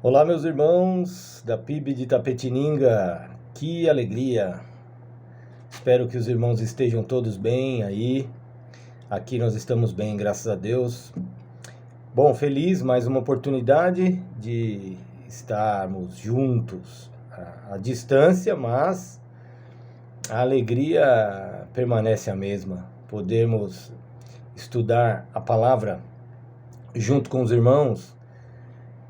Olá, meus irmãos da PIB de Itapetininga, que alegria! Espero que os irmãos estejam todos bem aí. Aqui nós estamos bem, graças a Deus. Bom, feliz mais uma oportunidade de estarmos juntos à distância, mas a alegria permanece a mesma. Podermos estudar a palavra junto com os irmãos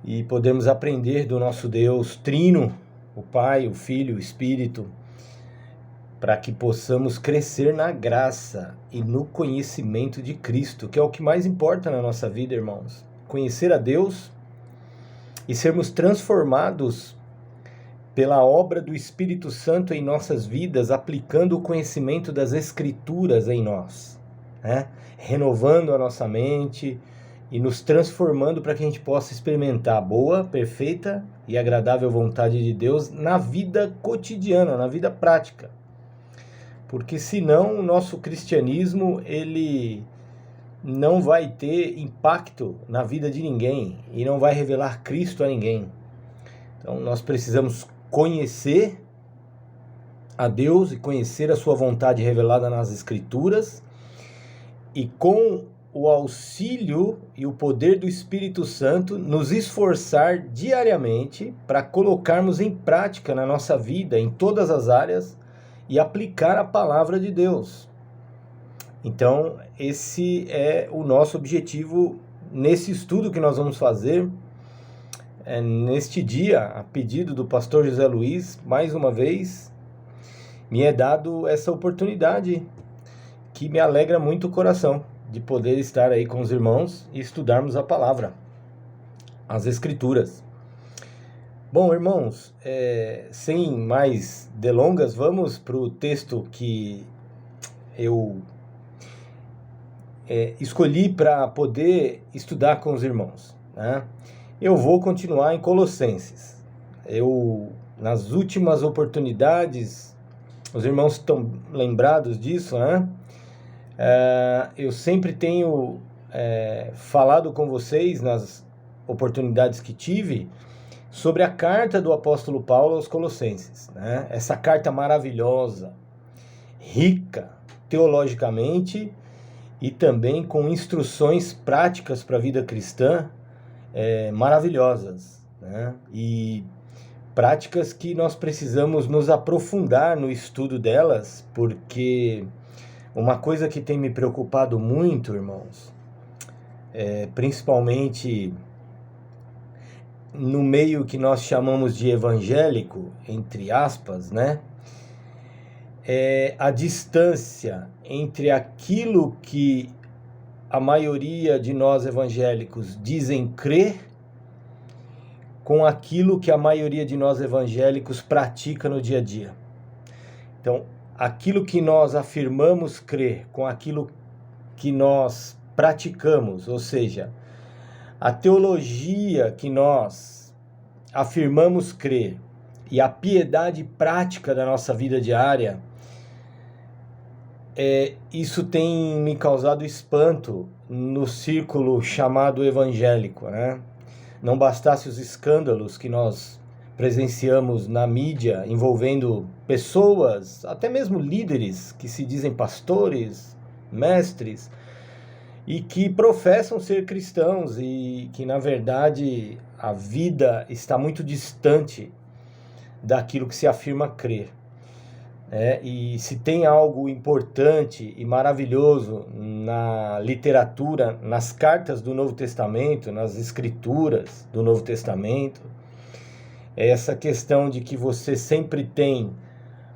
e podemos aprender do nosso Deus Trino, o Pai, o Filho, o Espírito, para que possamos crescer na graça e no conhecimento de Cristo, que é o que mais importa na nossa vida, irmãos. Conhecer a Deus e sermos transformados pela obra do Espírito Santo em nossas vidas, aplicando o conhecimento das Escrituras em nós, né? Renovando a nossa mente e nos transformando para que a gente possa experimentar a boa, perfeita e agradável vontade de Deus na vida cotidiana, na vida prática. Porque senão o nosso cristianismo ele não vai ter impacto na vida de ninguém e não vai revelar Cristo a ninguém. Então nós precisamos conhecer a Deus e conhecer a sua vontade revelada nas Escrituras, e com o auxílio e o poder do Espírito Santo, nos esforçar diariamente para colocarmos em prática na nossa vida, em todas as áreas, e aplicar a palavra de Deus. Então, esse é o nosso objetivo nesse estudo que nós vamos fazer. Neste dia, a pedido do pastor José Luiz, mais uma vez, me é dado essa oportunidade que me alegra muito o coração, de poder estar aí com os irmãos e estudarmos a palavra, as Escrituras. Bom, irmãos, sem mais delongas, vamos para o texto que eu escolhi para poder estudar com os irmãos, né? Eu vou continuar em Colossenses. Nas últimas oportunidades, os irmãos estão lembrados disso, né? Eu sempre tenho falado com vocês, nas oportunidades que tive, sobre a carta do apóstolo Paulo aos Colossenses, né? Essa carta maravilhosa, rica teologicamente e também com instruções práticas para a vida cristã, maravilhosas, né? E práticas que nós precisamos nos aprofundar no estudo delas, porque uma coisa que tem me preocupado muito, irmãos, principalmente no meio que nós chamamos de evangélico, entre aspas, né? É a distância entre aquilo que a maioria de nós evangélicos dizem crer com aquilo que a maioria de nós evangélicos pratica no dia a dia. Então, aquilo que nós afirmamos crer com aquilo que nós praticamos, ou seja, a teologia que nós afirmamos crer e a piedade prática da nossa vida diária, isso tem me causado espanto no círculo chamado evangélico, né? Não bastasse os escândalos que nós presenciamos na mídia envolvendo pessoas, até mesmo líderes que se dizem pastores, mestres, e que professam ser cristãos e que, na verdade, a vida está muito distante daquilo que se afirma crer. E se tem algo importante e maravilhoso na literatura, nas cartas do Novo Testamento, nas escrituras do Novo Testamento, é essa questão de que você sempre tem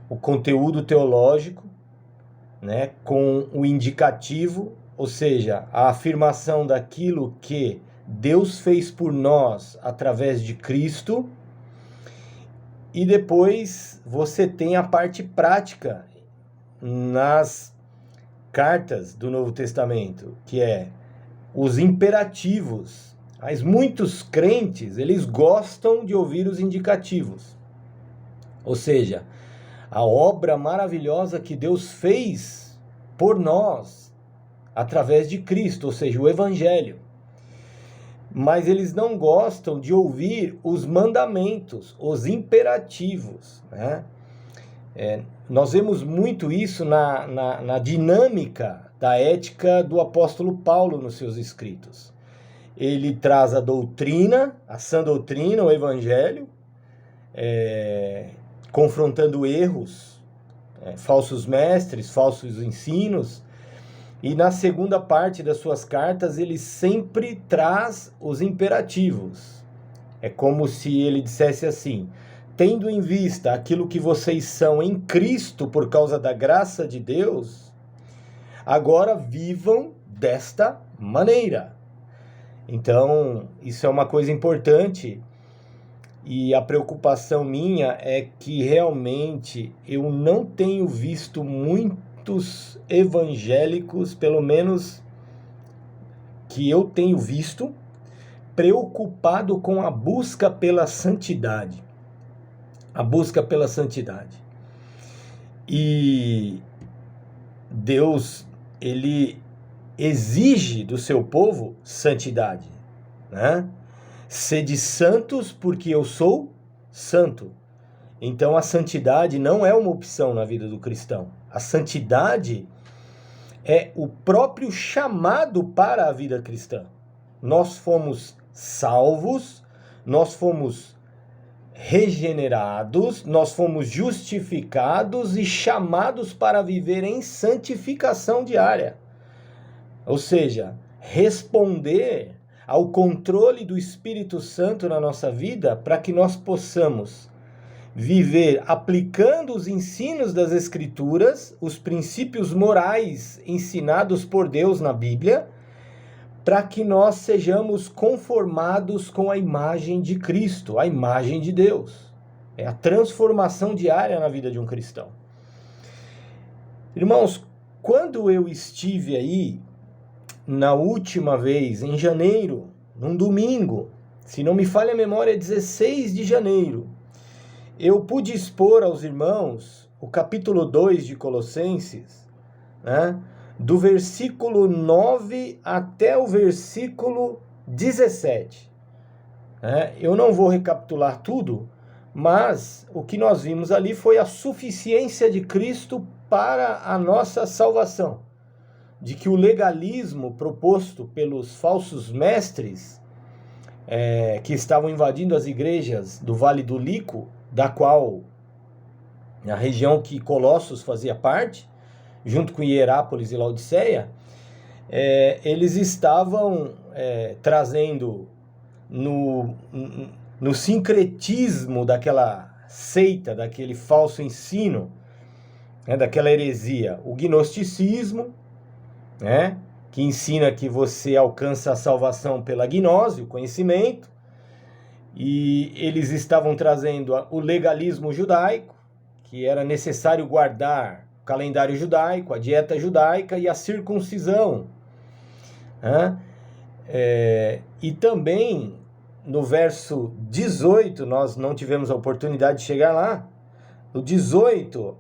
o conteúdo teológico, né, com o indicativo, ou seja, a afirmação daquilo que Deus fez por nós através de Cristo, e depois você tem a parte prática nas cartas do Novo Testamento, que é os imperativos. Mas muitos crentes, eles gostam de ouvir os indicativos. Ou seja, a obra maravilhosa que Deus fez por nós através de Cristo, ou seja, o Evangelho. mas eles não gostam de ouvir os mandamentos, os imperativos, né? Nós vemos muito isso na dinâmica da ética do apóstolo Paulo nos seus escritos. Ele traz a doutrina, a sã doutrina, o evangelho, confrontando erros, falsos mestres, falsos ensinos. E na segunda parte das suas cartas, ele sempre traz os imperativos. É como se ele dissesse assim: tendo em vista aquilo que vocês são em Cristo por causa da graça de Deus, agora vivam desta maneira. Então, isso é uma coisa importante, e a preocupação minha é que realmente eu não tenho visto muitos evangélicos, pelo menos que eu tenho visto, preocupado com a busca pela santidade. A busca pela santidade. E Deus, ele exige do seu povo santidade, né? Sede santos porque eu sou santo. Então a santidade não é uma opção na vida do cristão. A santidade é o próprio chamado para a vida cristã. Nós fomos salvos, nós fomos regenerados, nós fomos justificados e chamados para viver em santificação diária. Ou seja, responder ao controle do Espírito Santo na nossa vida para que nós possamos viver aplicando os ensinos das Escrituras, os princípios morais ensinados por Deus na Bíblia, para que nós sejamos conformados com a imagem de Cristo, a imagem de Deus. É a transformação diária na vida de um cristão. Irmãos, quando eu estive aí, na última vez, em janeiro, num domingo, se não me falha a memória, 16 de janeiro, eu pude expor aos irmãos o capítulo 2 de Colossenses, né, do versículo 9 até o versículo 17. Eu não vou recapitular tudo, mas o que nós vimos ali foi a suficiência de Cristo para a nossa salvação. De que o legalismo proposto pelos falsos mestres que estavam invadindo as igrejas do Vale do Lico, da qual a região que Colossos fazia parte, junto com Hierápolis e Laodiceia, eles estavam trazendo no sincretismo daquela seita, daquele falso ensino, daquela heresia, o gnosticismo, que ensina que você alcança a salvação pela gnose, o conhecimento, e eles estavam trazendo o legalismo judaico, que era necessário guardar o calendário judaico, a dieta judaica e a circuncisão. E também, no verso 18, nós não tivemos a oportunidade de chegar lá, no 18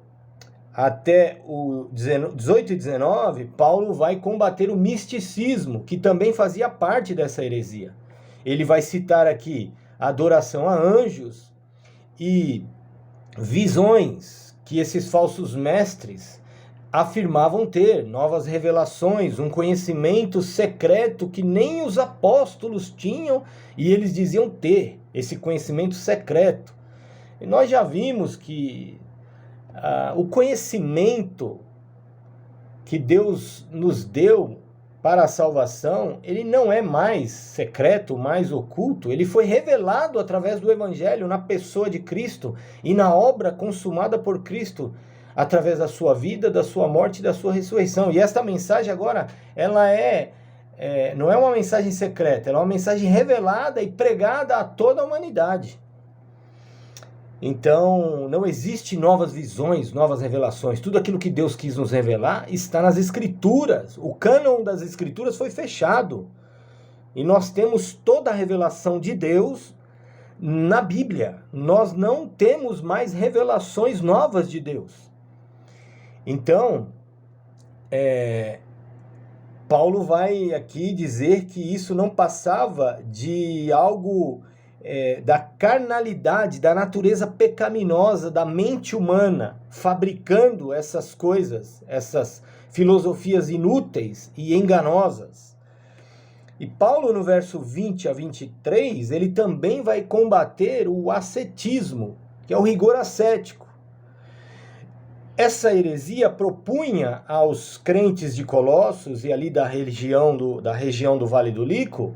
até o 18 e 19, Paulo vai combater o misticismo, que também fazia parte dessa heresia. Ele vai citar aqui adoração a anjos e visões que esses falsos mestres afirmavam ter, novas revelações, um conhecimento secreto que nem os apóstolos tinham e eles diziam ter esse conhecimento secreto. E nós já vimos que o conhecimento que Deus nos deu para a salvação, ele não é mais secreto, mais oculto, ele foi revelado através do Evangelho, na pessoa de Cristo e na obra consumada por Cristo, através da sua vida, da sua morte e da sua ressurreição. E esta mensagem agora, ela não é uma mensagem secreta, ela é uma mensagem revelada e pregada a toda a humanidade. Então, não existe novas visões, novas revelações. Tudo aquilo que Deus quis nos revelar está nas Escrituras. O cânon das Escrituras foi fechado. E nós temos toda a revelação de Deus na Bíblia. Nós não temos mais revelações novas de Deus. Então, Paulo vai aqui dizer que isso não passava de algo da carnalidade, da natureza pecaminosa da mente humana, fabricando essas coisas, essas filosofias inúteis e enganosas. E Paulo, no verso 20 a 23, ele também vai combater o ascetismo, que é o rigor ascético. Essa heresia propunha aos crentes de Colossos e ali da região do Vale do Lico,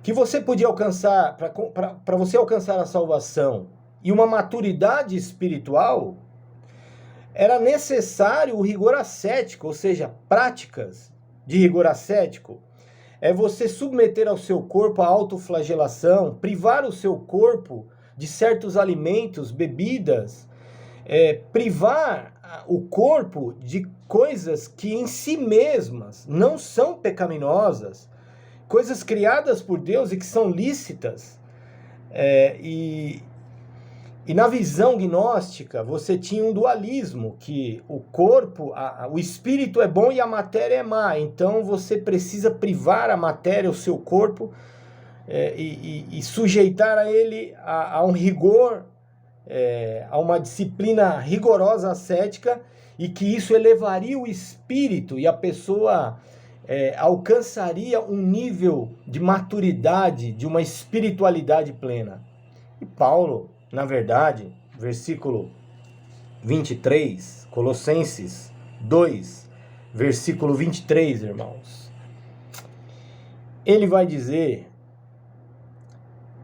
que você podia alcançar, para você alcançar a salvação e uma maturidade espiritual, era necessário o rigor ascético, ou seja, práticas de rigor ascético. É você submeter ao seu corpo a autoflagelação, privar o seu corpo de certos alimentos, bebidas, privar o corpo de coisas que em si mesmas não são pecaminosas, coisas criadas por Deus e que são lícitas. E na visão gnóstica, você tinha um dualismo, que o corpo, o espírito é bom e a matéria é má. Então você precisa privar a matéria, o seu corpo, e sujeitar a ele a um rigor, a uma disciplina rigorosa ascética, e que isso elevaria o espírito e a pessoa alcançaria um nível de maturidade, de uma espiritualidade plena. E Paulo, na verdade, versículo 23, Colossenses 2, versículo 23, irmãos, ele vai dizer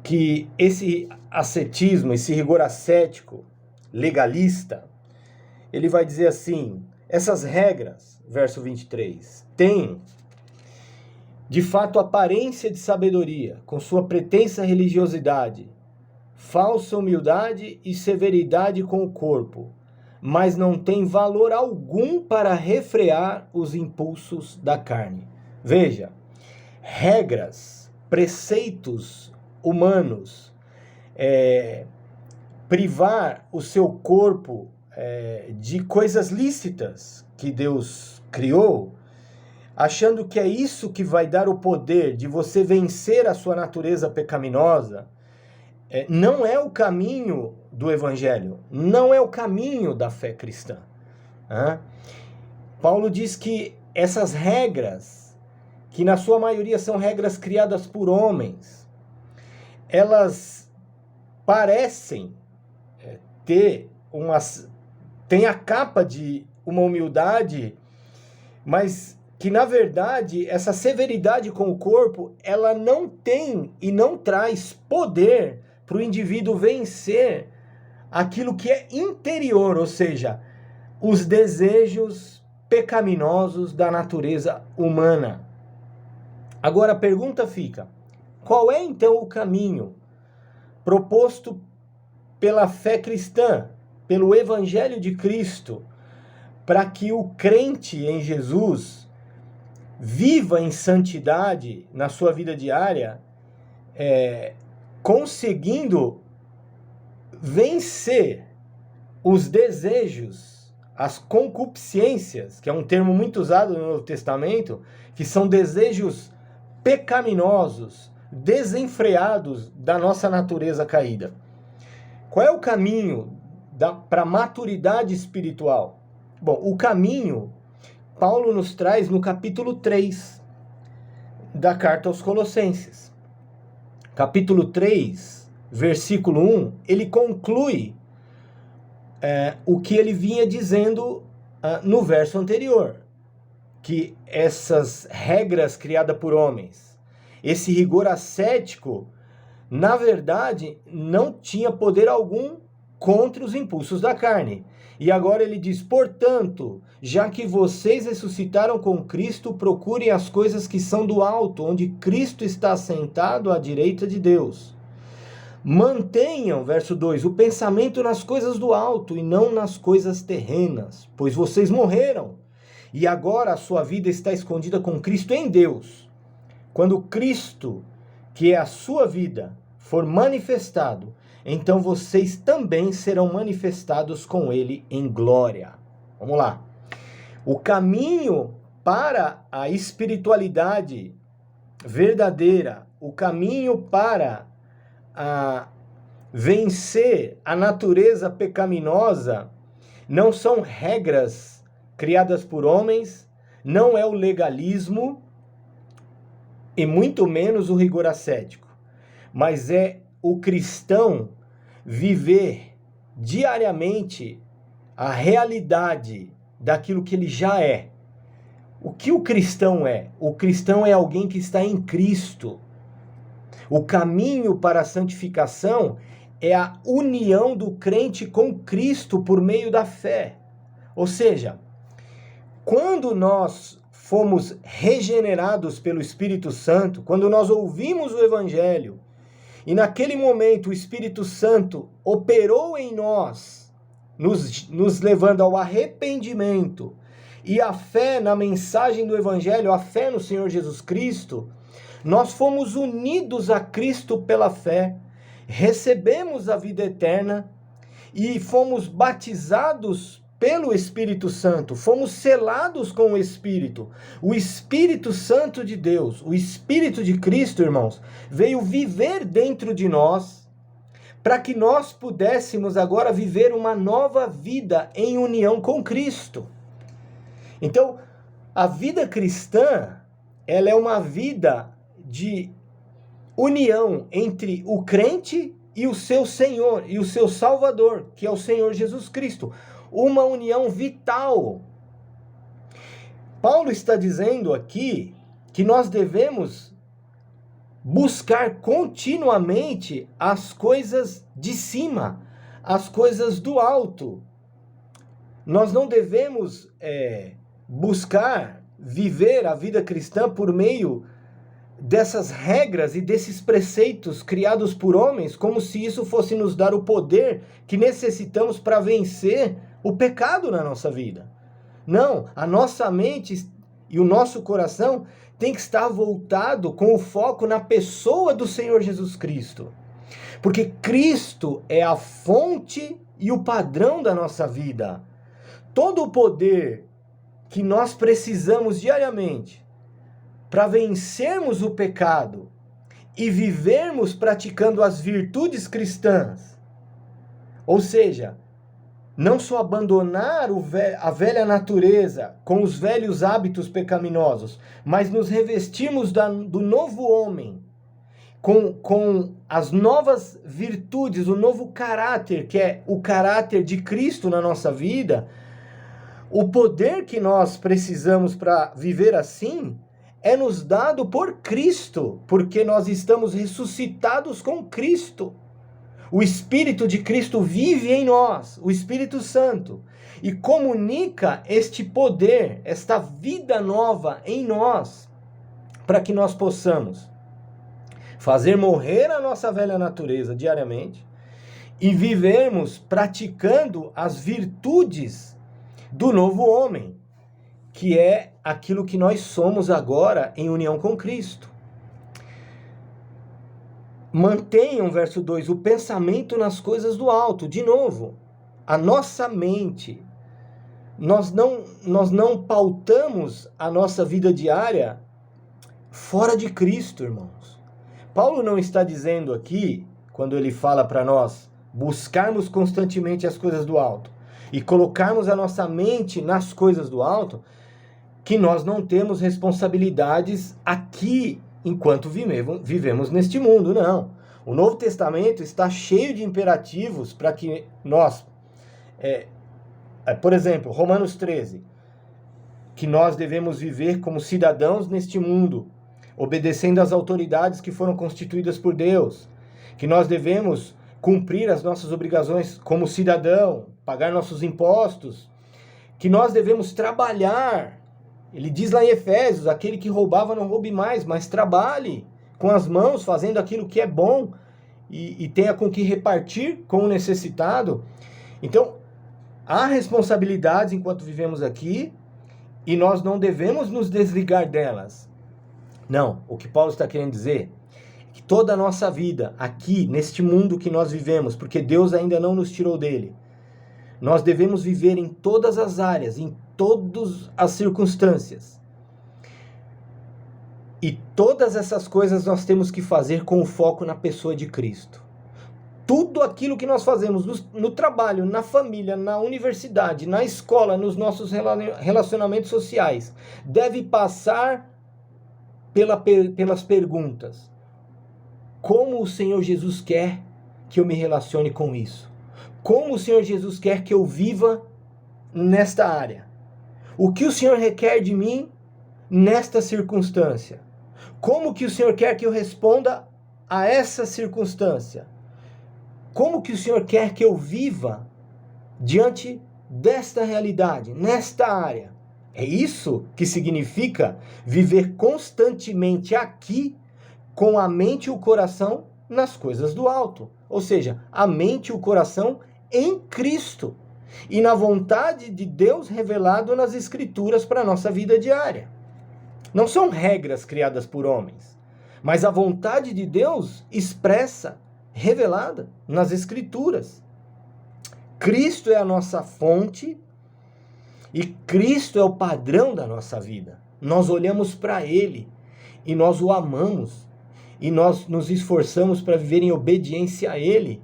que esse ascetismo, esse rigor ascético, legalista, ele vai dizer assim, essas regras, verso 23, têm, de fato, aparência de sabedoria, com sua pretensa religiosidade, falsa humildade e severidade com o corpo, mas não tem valor algum para refrear os impulsos da carne. Veja, regras, preceitos humanos, privar o seu corpo de coisas lícitas que Deus criou, achando que é isso que vai dar o poder de você vencer a sua natureza pecaminosa, não é o caminho do evangelho, não é o caminho da fé cristã. Paulo diz que essas regras, que na sua maioria são regras criadas por homens, elas parecem tem a capa de uma humildade, mas que na verdade essa severidade com o corpo, ela não tem e não traz poder para o indivíduo vencer aquilo que é interior, ou seja, os desejos pecaminosos da natureza humana. Agora a pergunta fica, qual é então o caminho proposto pela fé cristã, pelo Evangelho de Cristo, para que o crente em Jesus viva em santidade na sua vida diária, conseguindo vencer os desejos, as concupiscências, que é um termo muito usado no Novo Testamento, que são desejos pecaminosos, desenfreados da nossa natureza caída. Qual é o caminho para a maturidade espiritual? Bom, o caminho, Paulo nos traz no capítulo 3 da carta aos Colossenses. Capítulo 3, versículo 1, ele conclui o que ele vinha dizendo no verso anterior, que essas regras criadas por homens, esse rigor ascético, na verdade, não tinha poder algum contra os impulsos da carne. E agora ele diz, portanto, já que vocês ressuscitaram com Cristo, procurem as coisas que são do alto, onde Cristo está sentado à direita de Deus. Mantenham, verso 2, o pensamento nas coisas do alto e não nas coisas terrenas, pois vocês morreram, e agora a sua vida está escondida com Cristo em Deus. Quando Cristo, que é a sua vida, for manifestado, então vocês também serão manifestados com ele em glória. Vamos lá. O caminho para a espiritualidade verdadeira, o caminho para vencer a natureza pecaminosa, não são regras criadas por homens, não é o legalismo e muito menos o rigor ascético, mas é o cristão viver diariamente a realidade daquilo que ele já é. O que o cristão é? O cristão é alguém que está em Cristo. O caminho para a santificação é a união do crente com Cristo por meio da fé. Ou seja, quando nós fomos regenerados pelo Espírito Santo, quando nós ouvimos o Evangelho, e naquele momento o Espírito Santo operou em nós, nos levando ao arrependimento e a fé na mensagem do Evangelho, a fé no Senhor Jesus Cristo, nós fomos unidos a Cristo pela fé, recebemos a vida eterna e fomos batizados pelo Espírito Santo, fomos selados com o Espírito. O Espírito Santo de Deus, o Espírito de Cristo, irmãos, veio viver dentro de nós para que nós pudéssemos agora viver uma nova vida em união com Cristo. Então, a vida cristã, ela é uma vida de união entre o crente e o seu Senhor, e o seu Salvador, que é o Senhor Jesus Cristo. Uma união vital. Paulo está dizendo aqui que nós devemos buscar continuamente as coisas de cima, as coisas do alto. Nós não devemos buscar viver a vida cristã por meio dessas regras e desses preceitos criados por homens, como se isso fosse nos dar o poder que necessitamos para vencer o pecado na nossa vida. Não, a nossa mente e o nosso coração tem que estar voltado com o foco na pessoa do Senhor Jesus Cristo. Porque Cristo é a fonte e o padrão da nossa vida. Todo o poder que nós precisamos diariamente para vencermos o pecado e vivermos praticando as virtudes cristãs, ou seja, não só abandonar a velha natureza com os velhos hábitos pecaminosos, mas nos revestirmos do novo homem, com as novas virtudes, o novo caráter, que é o caráter de Cristo na nossa vida. O poder que nós precisamos para viver assim é nos dado por Cristo, porque nós estamos ressuscitados com Cristo. O Espírito de Cristo vive em nós, o Espírito Santo, e comunica este poder, esta vida nova em nós, para que nós possamos fazer morrer a nossa velha natureza diariamente e vivermos praticando as virtudes do novo homem, que é aquilo que nós somos agora em união com Cristo. Mantenham, verso 2, o pensamento nas coisas do alto. De novo, a nossa mente, nós não pautamos a nossa vida diária fora de Cristo, irmãos. Paulo não está dizendo aqui, quando ele fala para nós buscarmos constantemente as coisas do alto e colocarmos a nossa mente nas coisas do alto, que nós não temos responsabilidades aqui enquanto vivemos neste mundo, não. O Novo Testamento está cheio de imperativos para que nós, por exemplo, Romanos 13, que nós devemos viver como cidadãos neste mundo, obedecendo às autoridades que foram constituídas por Deus, que nós devemos cumprir as nossas obrigações como cidadão, pagar nossos impostos, que nós devemos trabalhar. Ele diz lá em Efésios, aquele que roubava não roube mais, mas trabalhe com as mãos, fazendo aquilo que é bom e tenha com que repartir com o necessitado. Então, há responsabilidades enquanto vivemos aqui e nós não devemos nos desligar delas. Não, o que Paulo está querendo dizer é que toda a nossa vida aqui, neste mundo que nós vivemos, porque Deus ainda não nos tirou dele, nós devemos viver em todas as áreas, em todas as circunstâncias, E todas essas coisas nós temos que fazer com o foco na pessoa de Cristo. Tudo aquilo que nós fazemos no trabalho, na família, na universidade, na escola, nos nossos relacionamentos sociais, deve passar pelas perguntas. Como o Senhor Jesus quer que eu me relacione com isso? Como o Senhor Jesus quer que eu viva nesta área? O que o Senhor requer de mim nesta circunstância? Como que o Senhor quer que eu responda a essa circunstância? Como que o Senhor quer que eu viva diante desta realidade, nesta área? É isso que significa viver constantemente aqui com a mente e o coração nas coisas do alto. Ou seja, a mente e o coração em Cristo e na vontade de Deus revelado nas Escrituras para a nossa vida diária. Não são regras criadas por homens, mas a vontade de Deus expressa, revelada nas Escrituras. Cristo é a nossa fonte e Cristo é o padrão da nossa vida. Nós olhamos para Ele e nós o amamos e nós nos esforçamos para viver em obediência a Ele,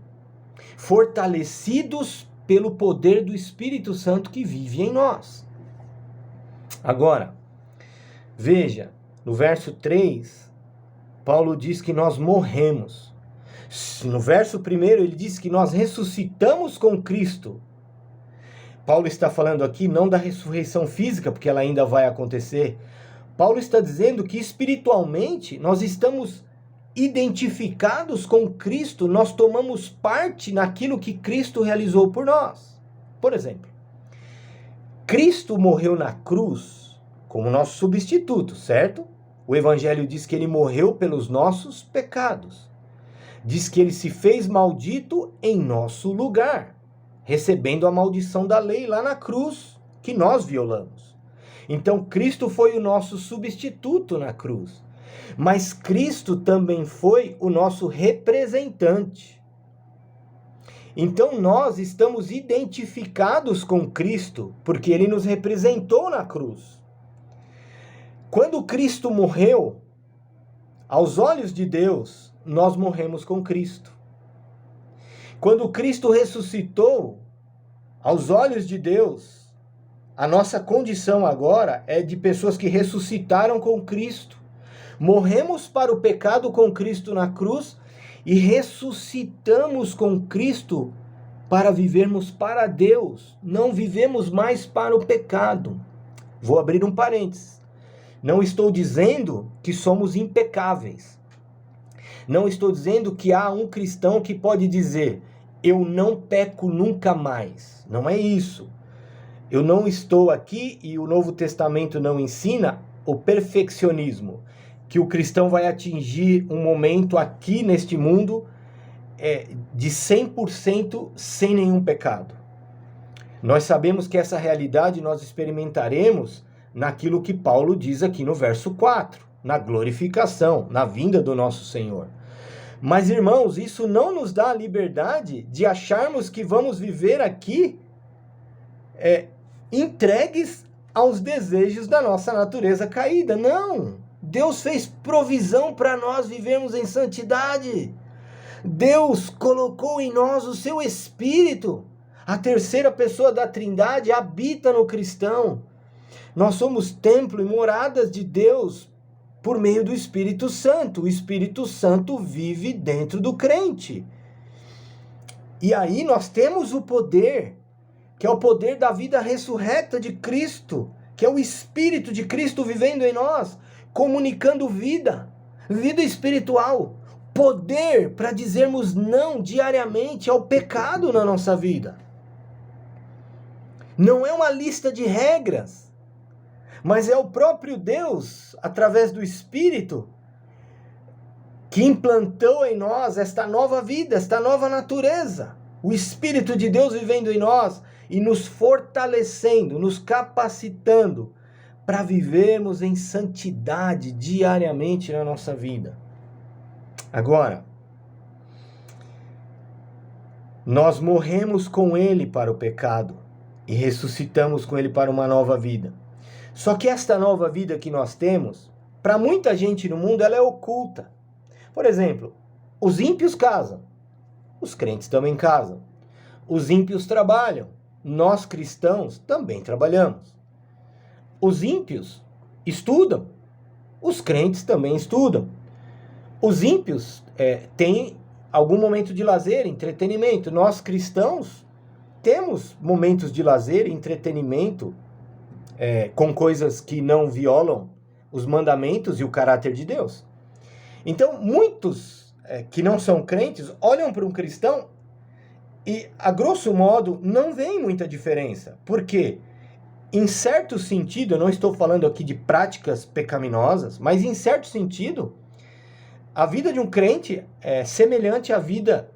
fortalecidos pelo poder do Espírito Santo que vive em nós. Agora, veja, no verso 3, Paulo diz que nós morremos. No verso 1, ele diz que nós ressuscitamos com Cristo. Paulo está falando aqui não da ressurreição física, porque ela ainda vai acontecer. Paulo está dizendo que espiritualmente nós estamos identificados com Cristo, nós tomamos parte naquilo que Cristo realizou por nós. Por exemplo, Cristo morreu na cruz como nosso substituto, certo? O Evangelho diz que ele morreu pelos nossos pecados. Diz que ele se fez maldito em nosso lugar, recebendo a maldição da lei lá na cruz, que nós violamos. Então, Cristo foi o nosso substituto na cruz. Mas Cristo também foi o nosso representante. Então, nós estamos identificados com Cristo, porque ele nos representou na cruz. Quando Cristo morreu, aos olhos de Deus, nós morremos com Cristo. Quando Cristo ressuscitou, aos olhos de Deus, a nossa condição agora é de pessoas que ressuscitaram com Cristo. Morremos para o pecado com Cristo na cruz e ressuscitamos com Cristo para vivermos para Deus. Não vivemos mais para o pecado. Vou abrir um parênteses. Não estou dizendo que somos impecáveis. Não estou dizendo que há um cristão que pode dizer, eu não peco nunca mais. Não é isso. Eu não estou aqui, e o Novo Testamento não ensina o perfeccionismo, que o cristão vai atingir um momento aqui neste mundo de 100% sem nenhum pecado. Nós sabemos que essa realidade nós experimentaremos naquilo que Paulo diz aqui no verso 4, na glorificação, na vinda do nosso Senhor. Mas, irmãos, isso não nos dá a liberdade de acharmos que vamos viver aqui entregues aos desejos da nossa natureza caída. Não! Deus fez provisão para nós vivermos em santidade. Deus colocou em nós o seu Espírito. A terceira pessoa da Trindade habita no cristão. Nós somos templo e moradas de Deus por meio do Espírito Santo. O Espírito Santo vive dentro do crente. E aí nós temos o poder, que é o poder da vida ressurreta de Cristo, que é o Espírito de Cristo vivendo em nós, comunicando vida espiritual, poder para dizermos não diariamente ao pecado na nossa vida. Não é uma lista de regras, mas é o próprio Deus, através do Espírito, que implantou em nós esta nova vida, esta nova natureza. O Espírito de Deus vivendo em nós e nos fortalecendo, nos capacitando para vivermos em santidade diariamente na nossa vida. Agora, nós morremos com Ele para o pecado e ressuscitamos com Ele para uma nova vida. Só que esta nova vida que nós temos para muita gente no mundo, ela é oculta. Por exemplo, os ímpios casam, os crentes também casam. Os ímpios trabalham, nós cristãos também trabalhamos. Os ímpios estudam, os crentes também estudam. Os ímpios têm algum momento de lazer, entretenimento. Nós cristãos temos momentos de lazer e entretenimento com coisas que não violam os mandamentos e o caráter de Deus. Então, muitos que não são crentes olham para um cristão e, a grosso modo, não veem muita diferença. Por quê? Em certo sentido, eu não estou falando aqui de práticas pecaminosas, mas em certo sentido, a vida de um crente é semelhante à vida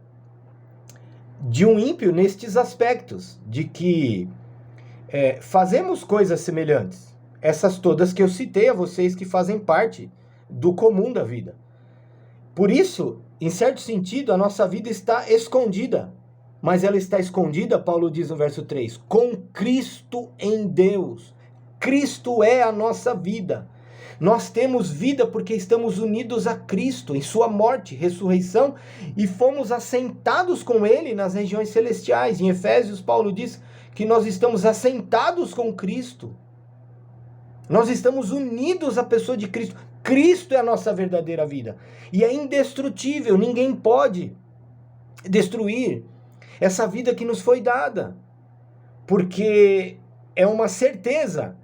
de um ímpio nestes aspectos, de que fazemos coisas semelhantes. Essas todas que eu citei a vocês que fazem parte do comum da vida. Por isso, em certo sentido, a nossa vida está escondida. Mas ela está escondida, Paulo diz no verso 3, com Cristo em Deus. Cristo é a nossa vida. Nós temos vida porque estamos unidos a Cristo em sua morte, ressurreição, e fomos assentados com Ele nas regiões celestiais. Em Efésios, Paulo diz que nós estamos assentados com Cristo. Nós estamos unidos à pessoa de Cristo. Cristo é a nossa verdadeira vida. E é indestrutível, ninguém pode destruir essa vida que nos foi dada. Porque é uma certeza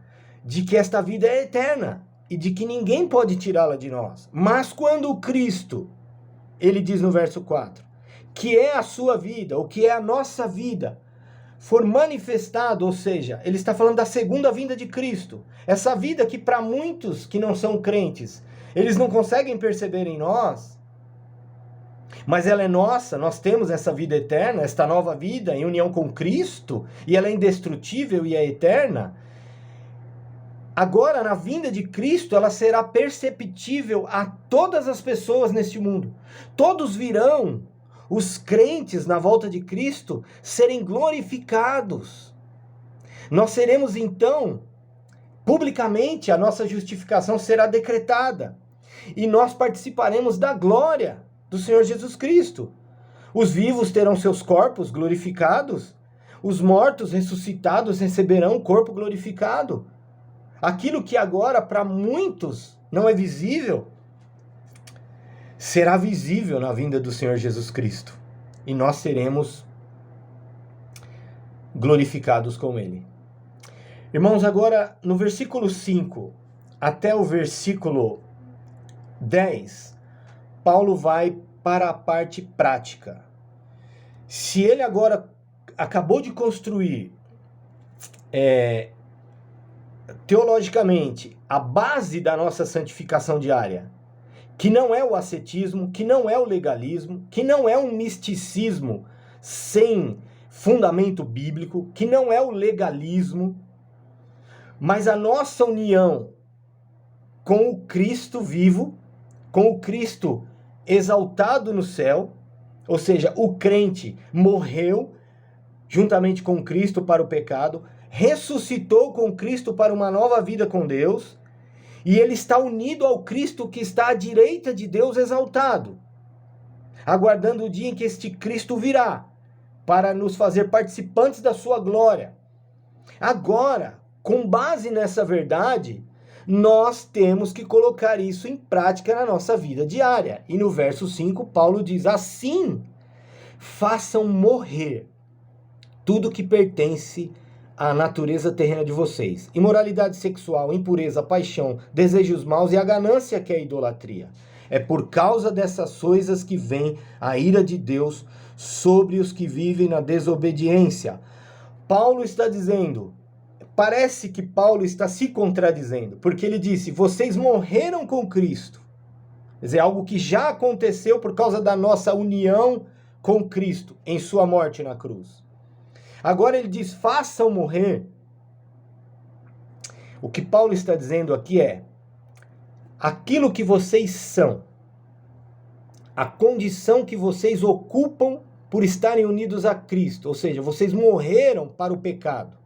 de que esta vida é eterna e de que ninguém pode tirá-la de nós. Mas quando Cristo, ele diz no verso 4, que é a sua vida, ou que é a nossa vida, for manifestado, ou seja, ele está falando da segunda vinda de Cristo. Essa vida que para muitos que não são crentes, eles não conseguem perceber em nós, mas ela é nossa, nós temos essa vida eterna, esta nova vida em união com Cristo, e ela é indestrutível e é eterna. Agora, na vinda de Cristo, ela será perceptível a todas as pessoas neste mundo. Todos virão, os crentes na volta de Cristo, serem glorificados. Nós seremos então, publicamente, a nossa justificação será decretada. E nós participaremos da glória do Senhor Jesus Cristo. Os vivos terão seus corpos glorificados, os mortos ressuscitados receberão um corpo glorificado. Aquilo que agora para muitos não é visível, será visível na vinda do Senhor Jesus Cristo. E nós seremos glorificados com Ele. Irmãos, agora no versículo 5 até o versículo 10, Paulo vai para a parte prática. Se ele agora acabou de construir teologicamente a base da nossa santificação diária, que não é o ascetismo, que não é o legalismo, que não é um misticismo sem fundamento bíblico, que não é o legalismo, mas a nossa união com o Cristo vivo, com o Cristo exaltado no céu, ou seja, o crente morreu juntamente com Cristo para o pecado, ressuscitou com Cristo para uma nova vida com Deus, e ele está unido ao Cristo que está à direita de Deus exaltado, aguardando o dia em que este Cristo virá, para nos fazer participantes da sua glória. Agora, com base nessa verdade, nós temos que colocar isso em prática na nossa vida diária. E no verso 5, Paulo diz, assim, façam morrer tudo que pertence à natureza terrena de vocês. Imoralidade sexual, impureza, paixão, desejos maus e a ganância que é a idolatria. É por causa dessas coisas que vem a ira de Deus sobre os que vivem na desobediência. Paulo está dizendo, parece que Paulo está se contradizendo, porque ele disse, vocês morreram com Cristo. Quer dizer, algo que já aconteceu por causa da nossa união com Cristo em sua morte na cruz. Agora ele diz, façam morrer. O que Paulo está dizendo aqui é, aquilo que vocês são, a condição que vocês ocupam por estarem unidos a Cristo, ou seja, vocês morreram para o pecado.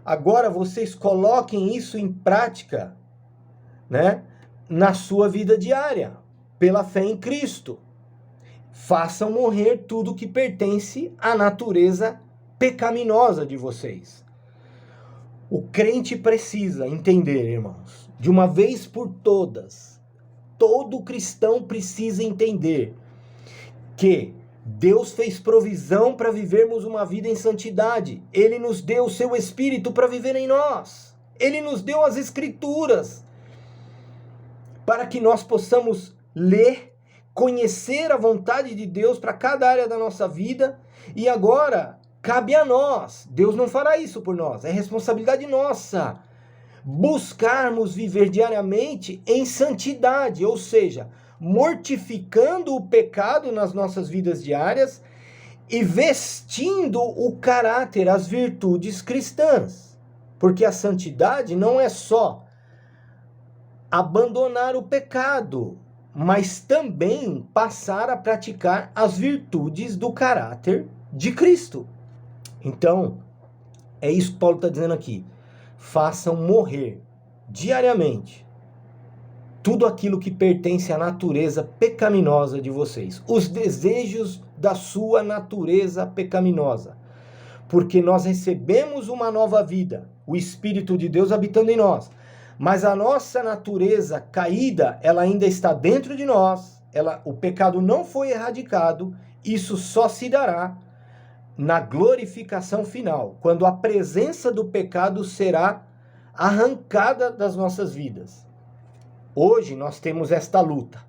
Agora vocês coloquem isso em prática né, na sua vida diária, pela fé em Cristo. Façam morrer tudo que pertence à natureza pecaminosa de vocês. O crente precisa entender, irmãos, de uma vez por todas, todo cristão precisa entender que Deus fez provisão para vivermos uma vida em santidade. Ele nos deu o seu Espírito para viver em nós. Ele nos deu as Escrituras para que nós possamos ler, conhecer a vontade de Deus para cada área da nossa vida. E agora, cabe a nós. Deus não fará isso por nós. É responsabilidade nossa buscarmos viver diariamente em santidade, ou seja, mortificando o pecado nas nossas vidas diárias e vestindo o caráter, as virtudes cristãs. Porque a santidade não é só abandonar o pecado, mas também passar a praticar as virtudes do caráter de Cristo. Então, é isso que Paulo está dizendo aqui. Façam morrer diariamente tudo aquilo que pertence à natureza pecaminosa de vocês, os desejos da sua natureza pecaminosa, porque nós recebemos uma nova vida, o Espírito de Deus habitando em nós, mas a nossa natureza caída, ela ainda está dentro de nós, o pecado não foi erradicado, isso só se dará na glorificação final, quando a presença do pecado será arrancada das nossas vidas. Hoje nós temos esta luta.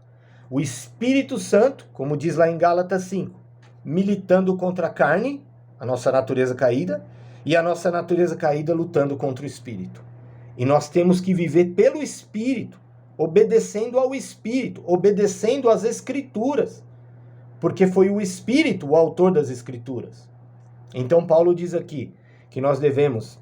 O Espírito Santo, como diz lá em Gálatas 5, militando contra a carne, a nossa natureza caída, e a nossa natureza caída lutando contra o Espírito. E nós temos que viver pelo Espírito, obedecendo ao Espírito, obedecendo às Escrituras, porque foi o Espírito o autor das Escrituras. Então Paulo diz aqui que nós devemos,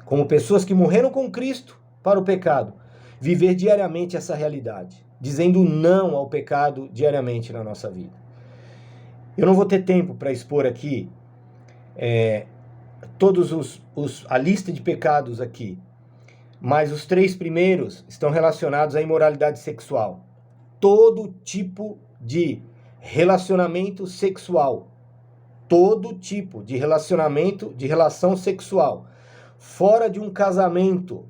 como pessoas que morreram com Cristo para o pecado, viver diariamente essa realidade, dizendo não ao pecado diariamente na nossa vida. Eu não vou ter tempo para expor aqui todos a lista de pecados aqui, mas os 3 primeiros estão relacionados à imoralidade sexual. Todo tipo de relacionamento sexual, todo tipo de relacionamento, de relação sexual, fora de um casamento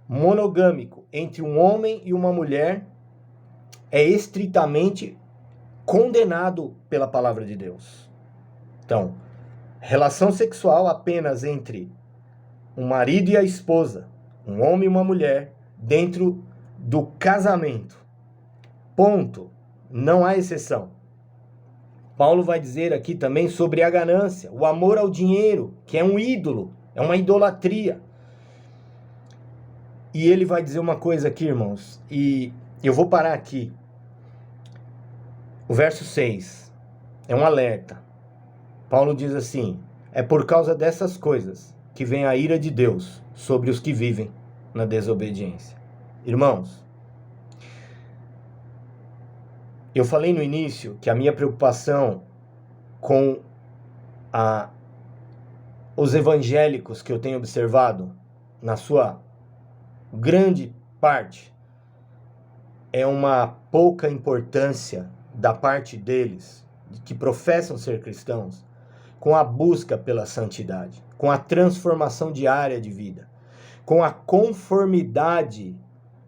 monogâmico entre um homem e uma mulher, é estritamente condenado pela palavra de Deus. Então, relação sexual apenas entre um marido e a esposa, um homem e uma mulher, dentro do casamento. Ponto. Não há exceção. Paulo vai dizer aqui também sobre a ganância, o amor ao dinheiro, que é um ídolo, é uma idolatria. E ele vai dizer uma coisa aqui, irmãos, e eu vou parar aqui. O verso 6 é um alerta. Paulo diz assim: é por causa dessas coisas que vem a ira de Deus sobre os que vivem na desobediência. Irmãos, eu falei no início que a minha preocupação com os evangélicos que eu tenho observado, na sua grande parte, é uma pouca importância da parte deles, que professam ser cristãos, com a busca pela santidade, com a transformação diária de vida, com a conformidade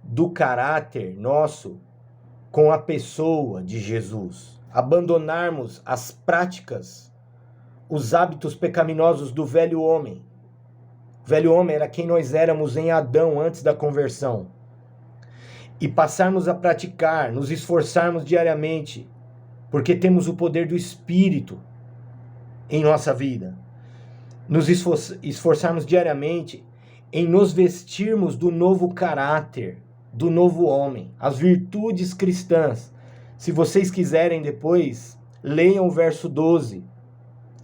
do caráter nosso com a pessoa de Jesus. Abandonarmos as práticas, os hábitos pecaminosos do velho homem. O velho homem era quem nós éramos em Adão antes da conversão. E passarmos a praticar, nos esforçarmos diariamente, porque temos o poder do Espírito em nossa vida. Nos esforçarmos diariamente em nos vestirmos do novo caráter, do novo homem, as virtudes cristãs. Se vocês quiserem depois, leiam o verso 12,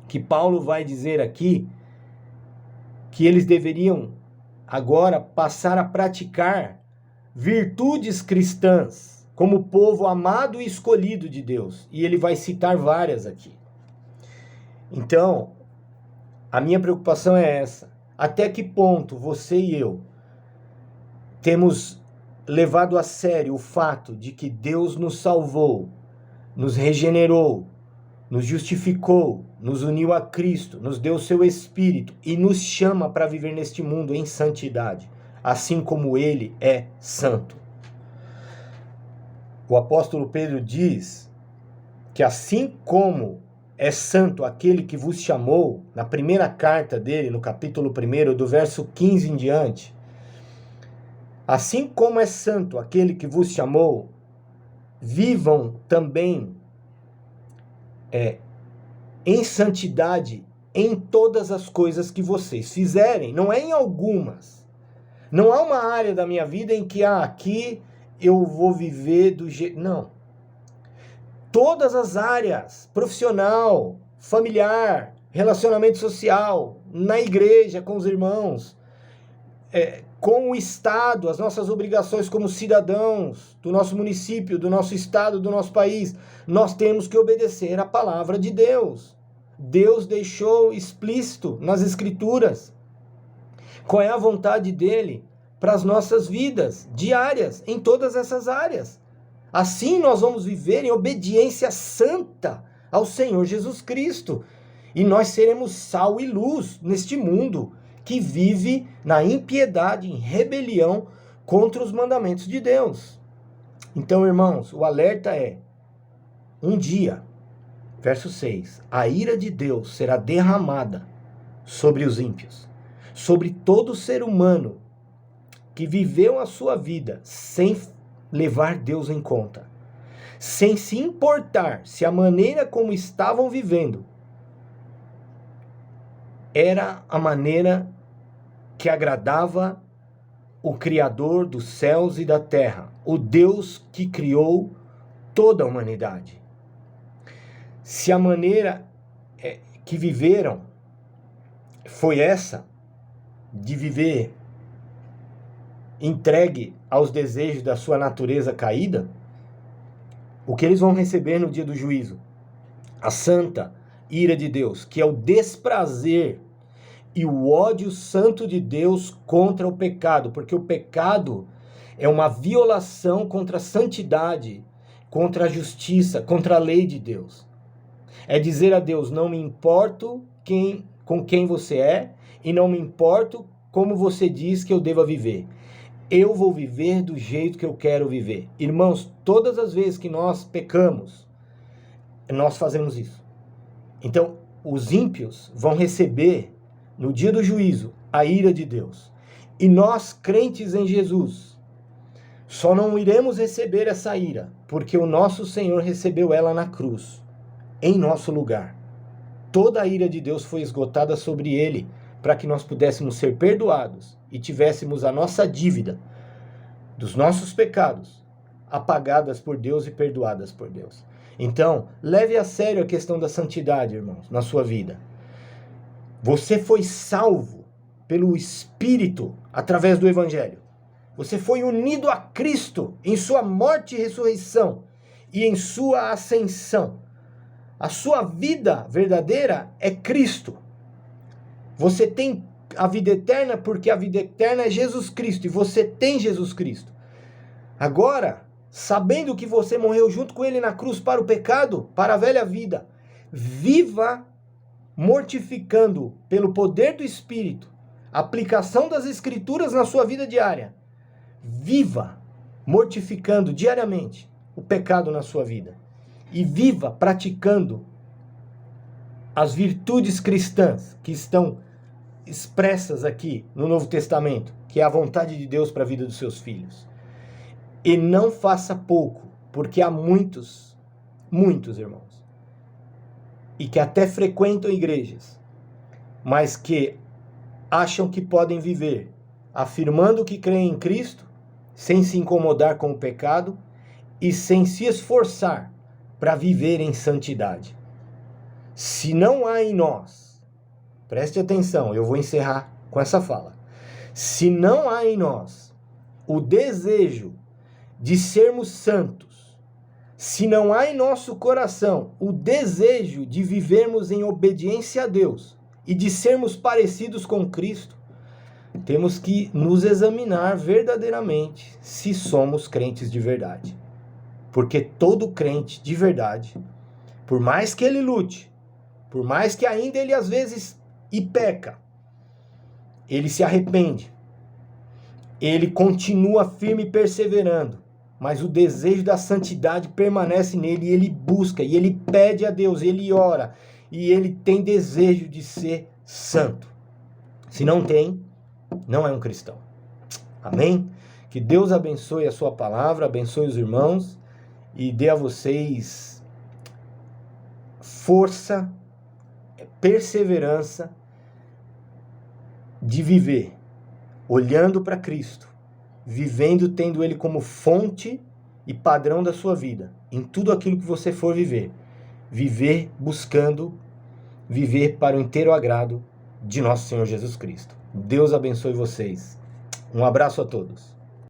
que Paulo vai dizer aqui que eles deveriam agora passar a praticar virtudes cristãs, como povo amado e escolhido de Deus. E ele vai citar várias aqui. Então, a minha preocupação é essa. Até que ponto você e eu temos levado a sério o fato de que Deus nos salvou, nos regenerou, nos justificou, nos uniu a Cristo, nos deu o seu Espírito e nos chama para viver neste mundo em santidade, assim como Ele é santo. O apóstolo Pedro diz que assim como é santo aquele que vos chamou, na primeira carta dele, no capítulo 1, do verso 15 em diante, assim como é santo aquele que vos chamou, vivam também em santidade em todas as coisas que vocês fizerem, não é em algumas. Não há uma área da minha vida em que aqui eu vou viver do jeito... Não. Todas as áreas, profissional, familiar, relacionamento social, na igreja, com os irmãos, com o Estado, as nossas obrigações como cidadãos do nosso município, do nosso estado, do nosso país, nós temos que obedecer à palavra de Deus. Deus deixou explícito nas Escrituras qual é a vontade dele para as nossas vidas diárias, em todas essas áreas. Assim nós vamos viver em obediência santa ao Senhor Jesus Cristo. E nós seremos sal e luz neste mundo que vive na impiedade, em rebelião contra os mandamentos de Deus. Então, irmãos, o alerta é: um dia, verso 6, a ira de Deus será derramada sobre os ímpios, sobre todo ser humano que viveu a sua vida sem levar Deus em conta, sem se importar se a maneira como estavam vivendo era a maneira que agradava o Criador dos céus e da terra, o Deus que criou toda a humanidade. Se a maneira que viveram foi essa, de viver entregue aos desejos da sua natureza caída, o que eles vão receber no dia do juízo? A santa ira de Deus, que é o desprazer e o ódio santo de Deus contra o pecado, porque o pecado é uma violação contra a santidade, contra a justiça, contra a lei de Deus. É dizer a Deus: não me importo com quem você é e não me importo como você diz que eu deva viver. Eu vou viver do jeito que eu quero viver. Irmãos, todas as vezes que nós pecamos, nós fazemos isso. Então, os ímpios vão receber, no dia do juízo, a ira de Deus. E nós, crentes em Jesus, só não iremos receber essa ira, porque o nosso Senhor recebeu ela na cruz, em nosso lugar. Toda a ira de Deus foi esgotada sobre ele, para que nós pudéssemos ser perdoados e tivéssemos a nossa dívida dos nossos pecados apagadas por Deus e perdoadas por Deus. Então, leve a sério a questão da santidade, irmãos, na sua vida. Você foi salvo pelo Espírito através do Evangelho. Você foi unido a Cristo em sua morte e ressurreição e em sua ascensão. A sua vida verdadeira é Cristo. Você tem a vida eterna porque a vida eterna é Jesus Cristo e você tem Jesus Cristo. Agora, sabendo que você morreu junto com ele na cruz para o pecado, para a velha vida, viva mortificando pelo poder do Espírito, aplicação das Escrituras na sua vida diária. Viva mortificando diariamente o pecado na sua vida. E viva praticando as virtudes cristãs que estão expressas aqui no Novo Testamento, que é a vontade de Deus para a vida dos seus filhos. E não faça pouco, porque há muitos irmãos, e que até frequentam igrejas, mas que acham que podem viver afirmando que creem em Cristo, sem se incomodar com o pecado e sem se esforçar para viver em santidade. Se não há em nós, preste atenção, eu vou encerrar com essa fala. Se não há em nós o desejo de sermos santos, se não há em nosso coração o desejo de vivermos em obediência a Deus e de sermos parecidos com Cristo, temos que nos examinar verdadeiramente se somos crentes de verdade. Porque todo crente de verdade, por mais que ele lute, por mais que ainda ele às vezes peca, ele se arrepende, ele continua firme e perseverando, mas o desejo da santidade permanece nele, e ele busca, e ele pede a Deus, ele ora, e ele tem desejo de ser santo. Se não tem, não é um cristão. Amém? Que Deus abençoe a sua palavra, abençoe os irmãos, e dê a vocês força, perseverança de viver olhando para Cristo, vivendo tendo Ele como fonte e padrão da sua vida, em tudo aquilo que você for viver. Viver buscando, viver para o inteiro agrado de nosso Senhor Jesus Cristo. Deus abençoe vocês. Um abraço a todos.